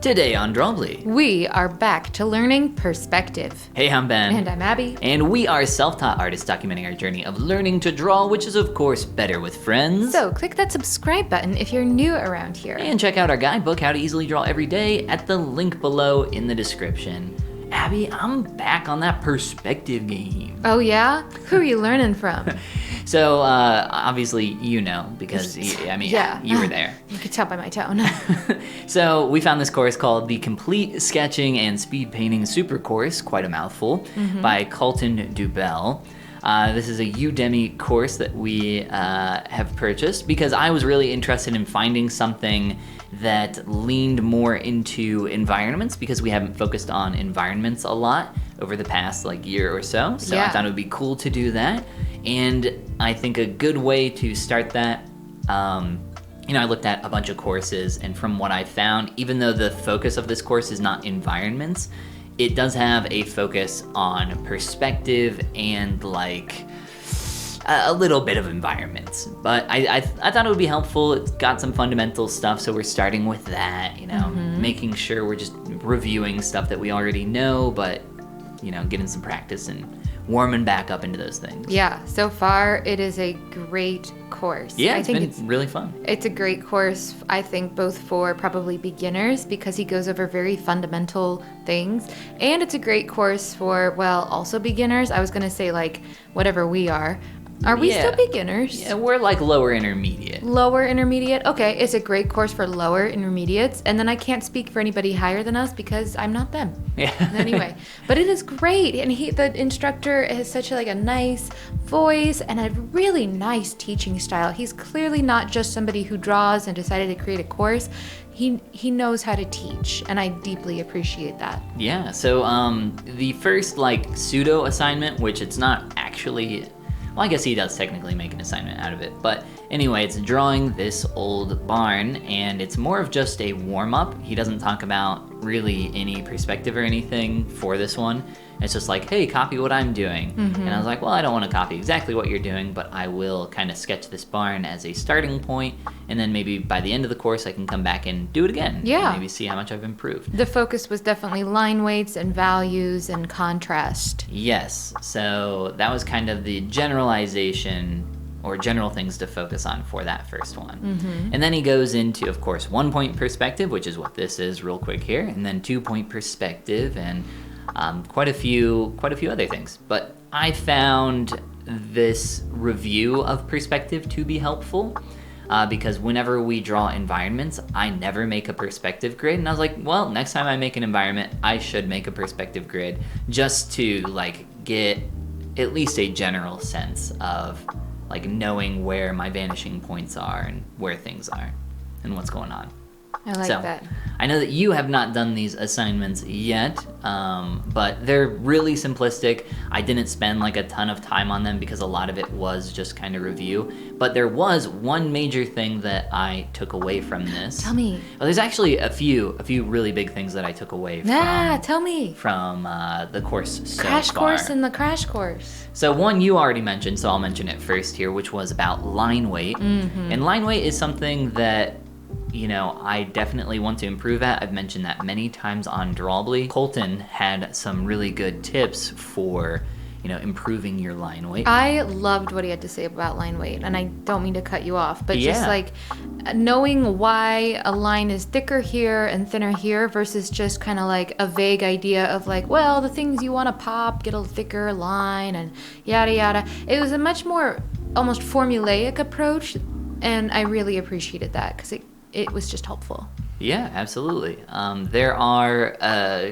Today on Drawbli, we are back to learning perspective. Hey, I'm Ben. And I'm Abby. And we are self-taught artists documenting our journey of learning to draw, which is of course better with friends. So click that subscribe button if you're new around here. And check out our guidebook, How to Easily Draw Every Day, at the link below in the description. Abby, I'm back on that perspective game. Oh yeah? Who are you learning from? So, obviously you know, because, you were there. You could tell by my tone. So, we found this course called the Complete Sketching and Speedpainting Super Course, quite a mouthful, by Colton Dubell. This is a Udemy course that we have purchased because I was really interested in finding something that leaned more into environments because we haven't focused on environments a lot over the past year or so. So I thought it would be cool to do that. And I think a good way to start that, I looked at a bunch of courses, and from what I found, even though the focus of this course is not environments, it does have a focus on perspective and a little bit of environments. But I thought it would be helpful. It's got some fundamental stuff, so we're starting with that, making sure we're just reviewing stuff that we already know, but, getting some practice and warming back up into those things. Yeah, so far it is a great course. Yeah, it's been really fun. It's a great course, I think, both for probably beginners because he goes over very fundamental things, and it's a great course for, also beginners. I was going to say whatever we are. Are we still beginners? Yeah, we're lower intermediate. Lower intermediate? Okay, it's a great course for lower intermediates, and then I can't speak for anybody higher than us because I'm not them. Yeah. Anyway, but it is great, and the instructor has such a nice voice and a really nice teaching style. He's clearly not just somebody who draws and decided to create a course. He knows how to teach, and I deeply appreciate that. Yeah, so the first pseudo assignment, which it's not actually... Well, I guess he does technically make an assignment out of it. But anyway, it's drawing this old barn, and it's more of just a warm-up. He doesn't talk about really any perspective or anything for this one. It's just hey, copy what I'm doing. And I was like, well, I don't want to copy exactly what you're doing, but I will kind of sketch this barn as a starting point, and then maybe by the end of the course, I can come back and do it again. Yeah. And maybe see how much I've improved. The focus was definitely line weights and values and contrast. Yes, so that was kind of the generalization or general things to focus on for that first one. And then he goes into, of course, 1-point perspective, which is what this is real quick here, and then 2-point perspective, and quite a few other things. But I found this review of perspective to be helpful because whenever we draw environments, I never make a perspective grid. And I was like, well, next time I make an environment, I should make a perspective grid just to get at least a general sense of knowing where my vanishing points are and where things are and what's going on. I like that. I know that you have not done these assignments yet, but they're really simplistic. I didn't spend a ton of time on them because a lot of it was just kind of review. But there was one major thing that I took away from this. Tell me. Well, there's actually a few really big things that I took away tell me. From the course so Crash far. course and the crash course. So one you already mentioned, so I'll mention it first here, which was about line weight. And line weight is something that I definitely want to improve at. I've mentioned that many times on Drawbli. Colton had some really good tips for, improving your line weight. I loved what he had to say about line weight, and I don't mean to cut you off, but just knowing why a line is thicker here and thinner here versus just kind of a vague idea of the things you want to pop, get a thicker line and yada yada. It was a much more almost formulaic approach, and I really appreciated that because it was just helpful. Yeah, absolutely. There are,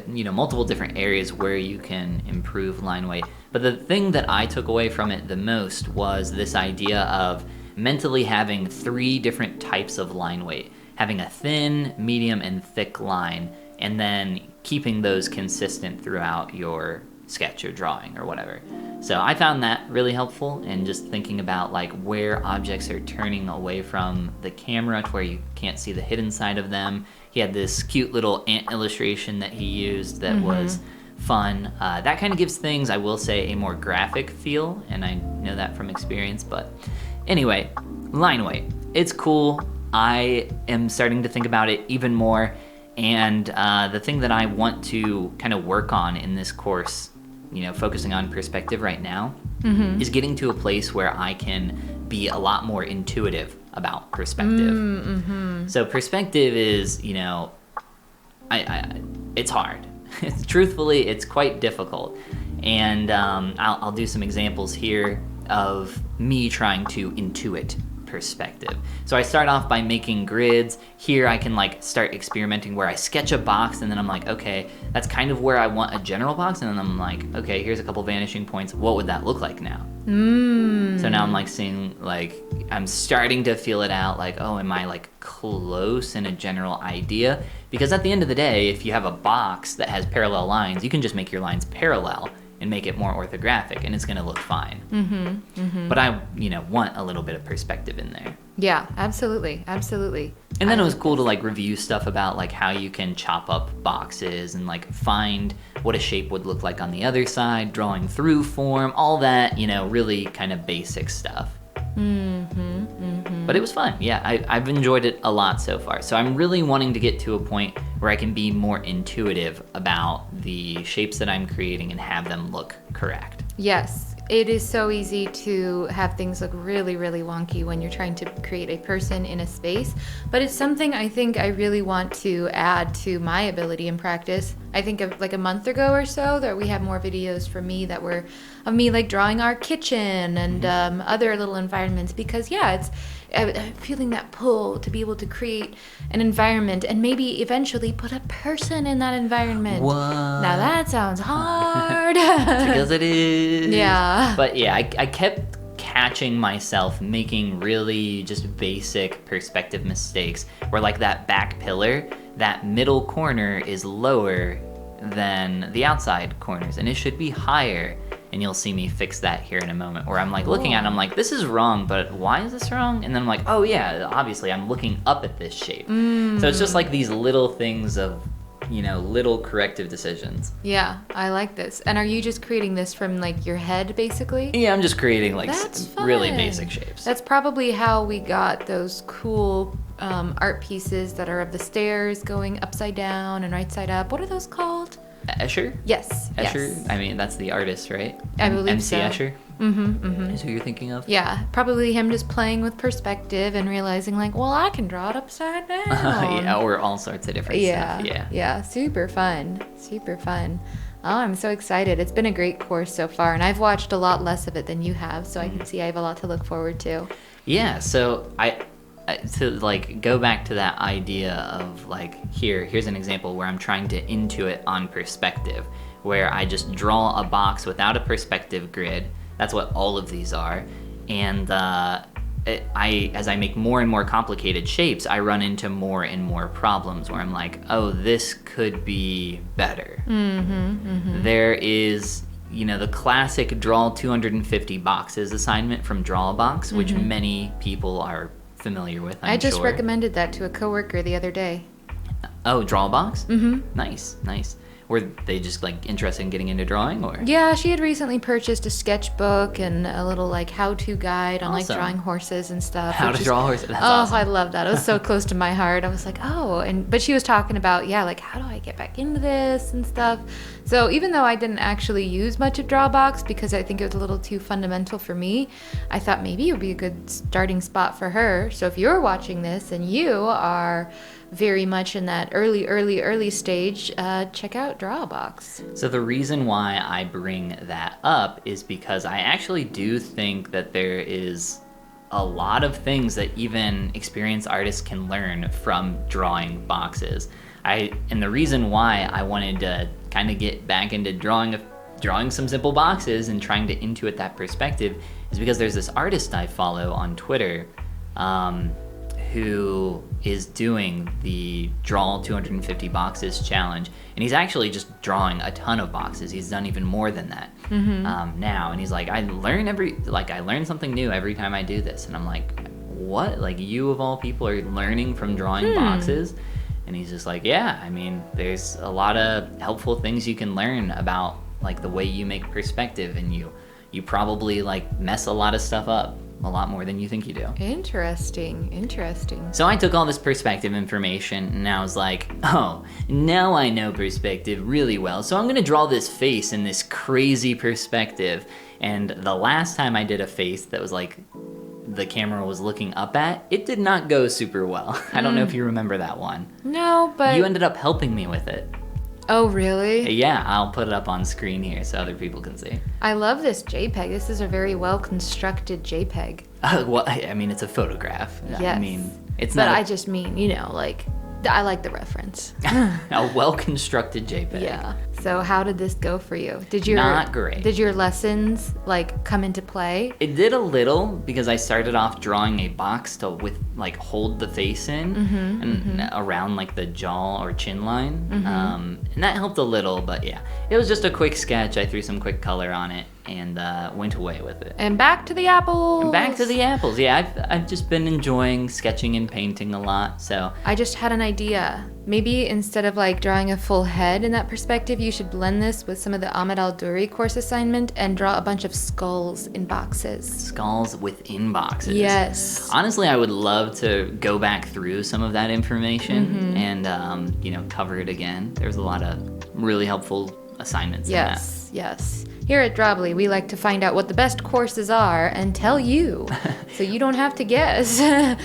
multiple different areas where you can improve line weight. But the thing that I took away from it the most was this idea of mentally having 3 different types of line weight. Having a thin, medium, and thick line, and then keeping those consistent throughout your sketch or drawing or whatever. So I found that really helpful, and just thinking about where objects are turning away from the camera to where you can't see the hidden side of them. He had this cute little ant illustration that he used that was fun. That kind of gives things, I will say, a more graphic feel, and I know that from experience. But anyway, line weight. It's cool. I am starting to think about it even more, And the thing that I want to kind of work on in this course, focusing on perspective right now, is getting to a place where I can be a lot more intuitive about perspective. So perspective is, it's hard. Truthfully, it's quite difficult. And I'll do some examples here of me trying to intuit perspective. So I start off by making grids. Here I can start experimenting where I sketch a box and then I'm like, okay, that's kind of where I want a general box, and then I'm like, okay, here's a couple vanishing points. What would that look like now? So now I'm seeing, I'm starting to feel it out, oh, am I close in a general idea? Because at the end of the day, if you have a box that has parallel lines, you can just make your lines parallel and make it more orthographic, and it's gonna look fine. But I, want a little bit of perspective in there. Yeah, absolutely. And then it was cool to review stuff about how you can chop up boxes and find what a shape would look like on the other side, drawing through form, all that, really kind of basic stuff. But it was fun. Yeah, I've enjoyed it a lot so far. So I'm really wanting to get to a point where I can be more intuitive about the shapes that I'm creating and have them look correct. Yes. It is so easy to have things look really, really wonky when you're trying to create a person in a space, but it's something I think I really want to add to my ability and practice. I think of a month ago or so that we have more videos from me that were of me drawing our kitchen and other little environments, because it's feeling that pull to be able to create an environment and maybe eventually put a person in that environment. What? Now that sounds hard. Because it is. Yeah. But yeah, I kept catching myself making really just basic perspective mistakes where that back pillar, that middle corner is lower than the outside corners and it should be higher. And you'll see me fix that here in a moment, where I'm looking at it, I'm like, this is wrong, but why is this wrong? And then I'm like, oh yeah, obviously I'm looking up at this shape. So it's just these little things of, little corrective decisions. Yeah, I like this. And are you just creating this from your head basically? Yeah, I'm just creating That's really fun. basic shapes. That's probably how we got those cool art pieces that are of the stairs going upside down and right side up. What are those called? Escher? Yes. Escher? Yes. I mean, that's the artist, right? I believe MC so. Escher? Is who you're thinking of? Yeah, probably him just playing with perspective and realizing well, I can draw it upside down. Yeah, or all sorts of different stuff. Yeah, super fun. Oh, I'm so excited. It's been a great course so far, and I've watched a lot less of it than you have, so I can see I have a lot to look forward to. Yeah, so to go back to that idea of here's an example where I'm trying to intuit on perspective, where I just draw a box without a perspective grid. That's what all of these are. And as I make more and more complicated shapes, I run into more and more problems where I'm like, oh, this could be better. There is the classic draw 250 boxes assignment from Drawbox, which many people are familiar with, I just recommended that to a coworker the other day. Oh, Drawbox? Nice. Were they just interested in getting into drawing, or? Yeah, she had recently purchased a sketchbook and a little how-to guide on drawing horses and stuff. How to draw horses? That's awesome. I love that. It was so close to my heart. I was like, but she was talking about how do I get back into this and stuff. So even though I didn't actually use much of Drawbox because I think it was a little too fundamental for me, I thought maybe it would be a good starting spot for her. So if you're watching this and you are very much in that early stage, check out Drawbox. So the reason why I bring that up is because I actually do think that there is a lot of things that even experienced artists can learn from drawing boxes. And the reason why I wanted to kind of get back into drawing some simple boxes and trying to intuit that perspective is because there's this artist I follow on Twitter who is doing the Draw 250 Boxes challenge, and he's actually just drawing a ton of boxes. He's done even more than that now, and he's like, I learn something new every time I do this, and I'm like, what? You of all people are learning from drawing boxes? And he's just like, yeah, I mean, there's a lot of helpful things you can learn about the way you make perspective, and you probably mess a lot of stuff up. a lot more than you think you do. Interesting. So I took all this perspective information and I was like, oh, now I know perspective really well. So I'm gonna draw this face in this crazy perspective. And the last time I did a face that was like the camera was looking up at, it did not go super well. I don't know if you remember that one. No, but... You ended up helping me with it. Oh, really? Yeah, I'll put it up on screen here so other people can see. I love this JPEG. This is a very well-constructed JPEG. Well, I mean, it's a photograph. Yes. I mean, it's but not... I just mean, you know, like, I like the reference. A well-constructed JPEG. Yeah. So how did this go for you? Not great. Did your lessons, like, come into play? It did a little, because I started off drawing a box to hold the face in and around like the jaw or chin line. And that helped a little, but yeah. It was just a quick sketch. I threw some quick color on it and went away with it. And back to the apples. Yeah, I've just been enjoying sketching and painting a lot, so. I just had an idea. Maybe instead of like drawing a full head in that perspective, you should blend this with some of the Ahmed Al-Duri course assignment and draw a bunch of skulls in boxes. Skulls within boxes. Yes. Honestly, I would love to go back through some of that information and, cover it again. There's a lot of really helpful assignments in that. Yes. Here at Drawbli, we like to find out what the best courses are and tell you, so you don't have to guess.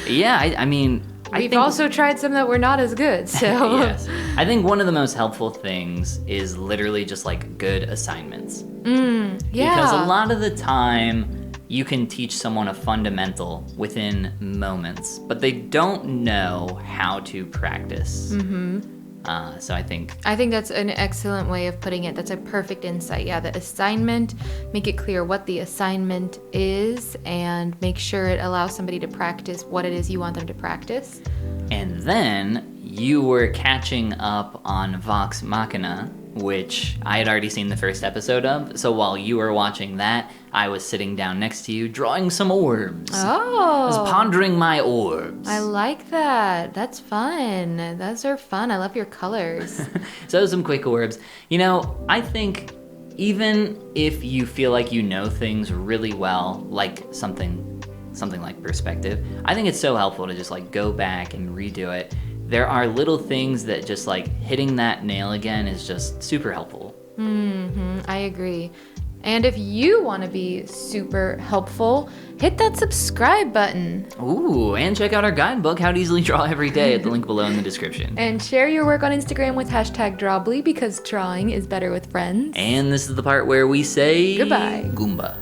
Yeah, I mean... We've also tried some that were not as good, so... Yes. I think one of the most helpful things is literally just like good assignments. Yeah. Because a lot of the time, you can teach someone a fundamental within moments, but they don't know how to practice. So I think that's an excellent way of putting it. That's a perfect insight. Yeah, the assignment, make it clear what the assignment is and make sure it allows somebody to practice what it is you want them to practice. And then you were catching up on Vox Machina, which I had already seen the first episode of. So while you were watching that, I was sitting down next to you drawing some orbs. Oh. I was pondering my orbs. I like that. That's fun. Those are fun. I love your colors. So some quick orbs. You know, I think even if you feel like you know things really well, like something like perspective, I think it's so helpful to just like go back and redo it. There are little things that just like hitting that nail again is just super helpful. I agree. And if you want to be super helpful, hit that subscribe button. Ooh, and check out our guidebook, How to Easily Draw Every Day, at the link below in the description. And share your work on Instagram with #Drawbli because drawing is better with friends. And this is the part where we say... Goodbye. Goomba.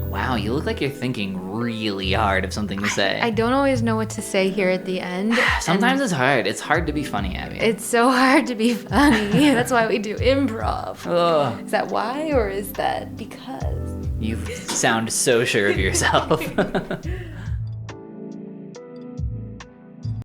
Wow, you look like you're thinking really hard of something to say. I don't always know what to say here at the end. Sometimes it's hard. It's hard to be funny, Abby. It's so hard to be funny. That's why we do improv. Ugh. Is that why or is that because? You sound so sure of yourself.